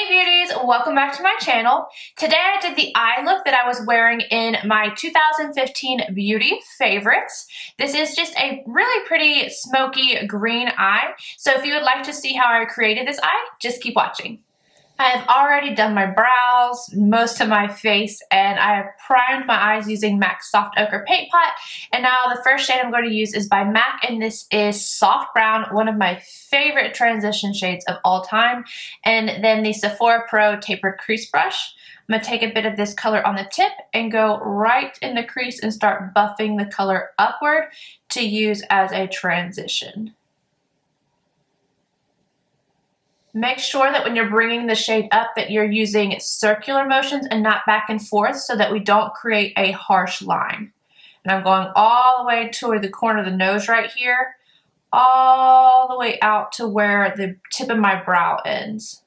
Hey beauties, welcome back to my channel. Today I did the eye look that I was wearing in my 2015 beauty favorites. This is just a really pretty smoky green eye. So if you would like to see how I created this eye, just keep watching. I have already done my brows, most of my face, and I have primed my eyes using MAC's Soft Ochre Paint Pot. And now the first shade I'm going to use is by MAC, and this is Soft Brown, one of my favorite transition shades of all time. And then the Sephora Pro Tapered Crease Brush. I'm going to take a bit of this color on the tip and go right in the crease and start buffing the color upward to use as a transition. Make sure that when you're bringing the shade up that you're using circular motions and not back and forth so that we don't create a harsh line. And I'm going all the way toward the corner of the nose right here, all the way out to where the tip of my brow ends.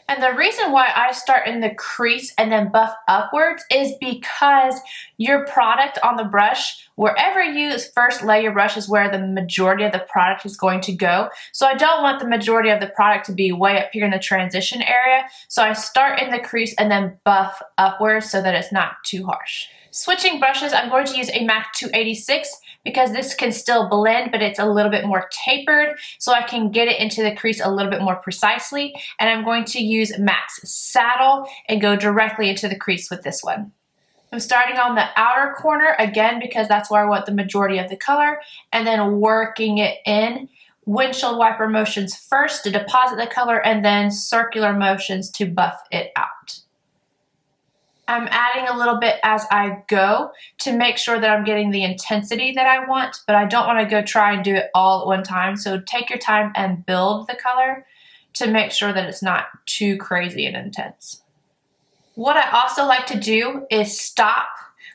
And the reason why I start in the crease and then buff upwards is because your product on the brush, wherever you first lay your brush is where the majority of the product is going to go. So I don't want the majority of the product to be way up here in the transition area. So I start in the crease and then buff upwards so that it's not too harsh. Switching brushes, I'm going to use a MAC 286 because this can still blend, but it's a little bit more tapered, so I can get it into the crease a little bit more precisely. And I'm going to use MAC's Saddle and go directly into the crease with this one. I'm starting on the outer corner again because that's where I want the majority of the color, and then working it in. Windshield wiper motions first to deposit the color, and then circular motions to buff it out. I'm adding a little bit as I go to make sure that I'm getting the intensity that I want, but I don't want to go try and do it all at one time. So take your time and build the color to make sure that it's not too crazy and intense. What I also like to do is stop,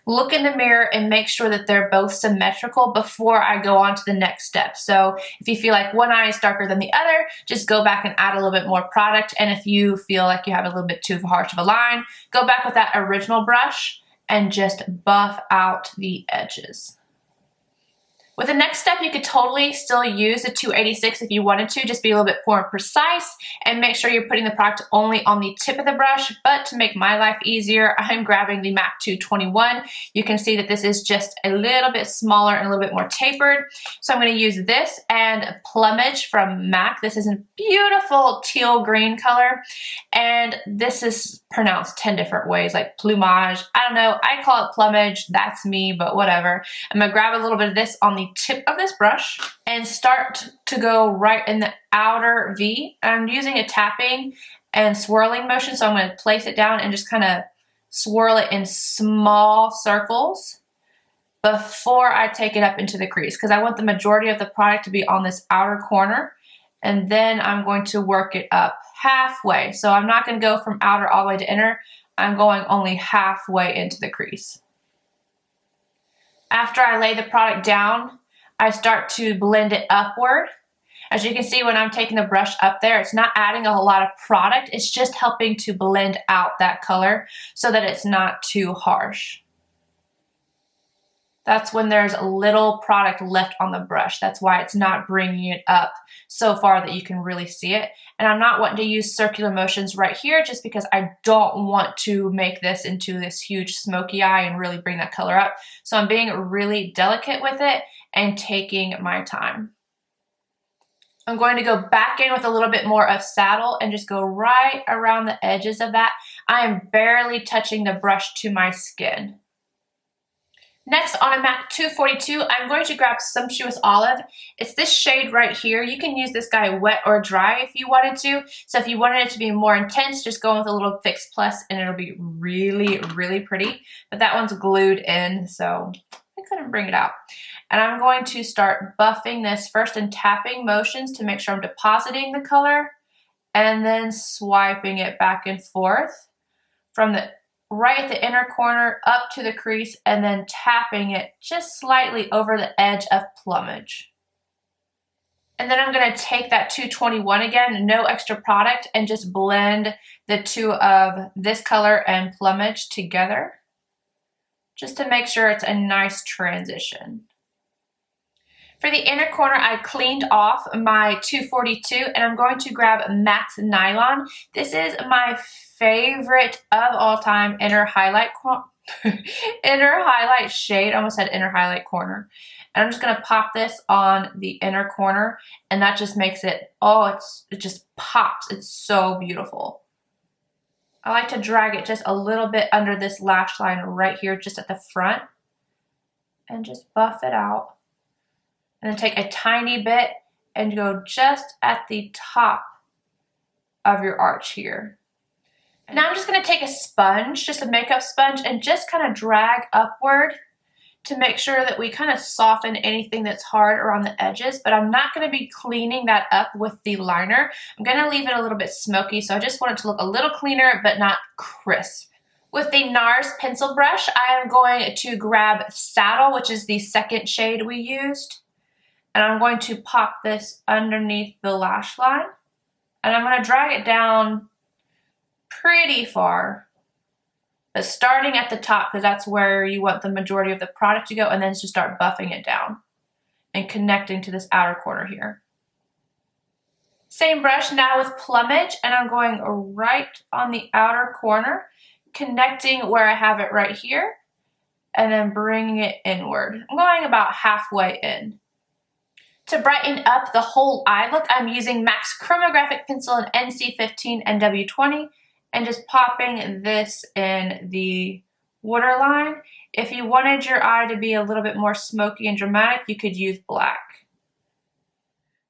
look in the mirror, and make sure that they're both symmetrical before I go on to the next step. So if you feel like one eye is darker than the other, just go back and add a little bit more product. And if you feel like you have a little bit too harsh of a line, go back with that original brush and just buff out the edges. With the next step, you could totally still use the 286 if you wanted to, just be a little bit more precise and make sure you're putting the product only on the tip of the brush. But to make my life easier, I'm grabbing the MAC 221. You can see that this is just a little bit smaller and a little bit more tapered. So I'm going to use this and Plumage from MAC. This is a beautiful teal green color, and this is pronounced 10 different ways, like Plumage. I don't know, I call it Plumage, that's me, but whatever. I'm going to grab a little bit of this on the tip of this brush and start to go right in the outer V. I'm using a tapping and swirling motion, so I'm going to place it down and just kind of swirl it in small circles before I take it up into the crease, because I want the majority of the product to be on this outer corner, and then I'm going to work it up halfway. So I'm not going to go from outer all the way to inner. I'm going only halfway into the crease. After I lay the product down, I start to blend it upward. As you can see, when I'm taking the brush up there, it's not adding a whole lot of product. It's just helping to blend out that color so that it's not too harsh. That's when there's a little product left on the brush. That's why it's not bringing it up so far that you can really see it. And I'm not wanting to use circular motions right here just because I don't want to make this into this huge smoky eye and really bring that color up. So I'm being really delicate with it and taking my time. I'm going to go back in with a little bit more of Saddle and just go right around the edges of that. I am barely touching the brush to my skin. Next, on a MAC 242, I'm going to grab Sumptuous Olive. It's this shade right here. You can use this guy wet or dry if you wanted to. So if you wanted it to be more intense, just go with a little Fix Plus and it'll be really, really pretty. But that one's glued in, so I couldn't bring it out. And I'm going to start buffing this first in tapping motions to make sure I'm depositing the color and then swiping it back and forth from the right at the inner corner up to the crease, and then tapping it just slightly over the edge of Plumage. And then I'm going to take that 221 again, no extra product, and just blend the two of this color and Plumage together just to make sure it's a nice transition. For the inner corner, I cleaned off my 242 and I'm going to grab Max Nylon. This is my favorite of all time inner highlight inner highlight shade. I almost said inner highlight corner. And I'm just going to pop this on the inner corner, and that just makes it, oh, it just pops. It's so beautiful. I like to drag it just a little bit under this lash line right here, just at the front, and just buff it out. And then take a tiny bit and go just at the top of your arch here. And now I'm just going to take a sponge, just a makeup sponge, and just kind of drag upward to make sure that we kind of soften anything that's hard around the edges, but I'm not going to be cleaning that up with the liner. I'm going to leave it a little bit smoky, so I just want it to look a little cleaner but not crisp. With the NARS pencil brush, I am going to grab Saddle, which is the second shade we used, and I'm going to pop this underneath the lash line, and I'm going to drag it down pretty far. But starting at the top, because that's where you want the majority of the product to go, and then just start buffing it down and connecting to this outer corner here. Same brush now with Plumage, and I'm going right on the outer corner, connecting where I have it right here, and then bringing it inward. I'm going about halfway in. To brighten up the whole eye look, I'm using MAC's Chromographic pencil in NC15 and W20. And just popping this in the waterline. If you wanted your eye to be a little bit more smoky and dramatic, you could use black.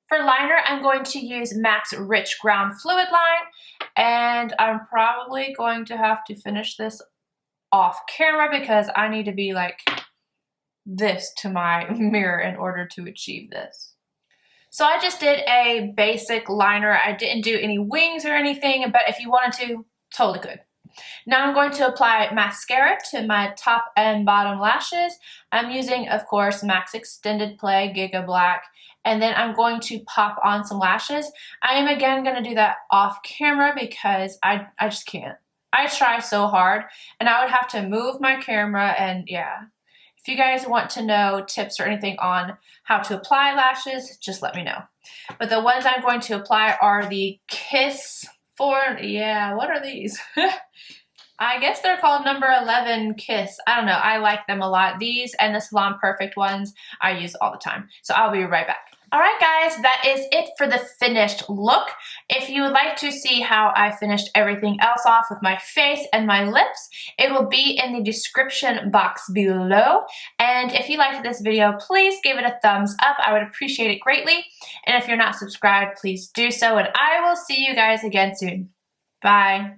For liner, I'm going to use MAC's Rich Ground Fluidline, and I'm probably going to have to finish this off camera because I need to be like this to my mirror in order to achieve this. So I just did a basic liner. I didn't do any wings or anything, but if you wanted to, totally could. Now I'm going to apply mascara to my top and bottom lashes. I'm using, of course, MAC's Extended Play Gigablack, and then I'm going to pop on some lashes. I am again going to do that off camera because I just can't. I try so hard, and I would have to move my camera, and yeah. If you guys want to know tips or anything on how to apply lashes, just let me know. But the ones I'm going to apply are the Kiss what are these? I guess they're called number 11 Kiss. I don't know. I like them a lot. These and the Salon Perfect ones I use all the time. So I'll be right back. Alright guys, that is it for the finished look. If you would like to see how I finished everything else off with my face and my lips, it will be in the description box below. And if you liked this video, please give it a thumbs up. I would appreciate it greatly. And if you're not subscribed, please do so. And I will see you guys again soon. Bye.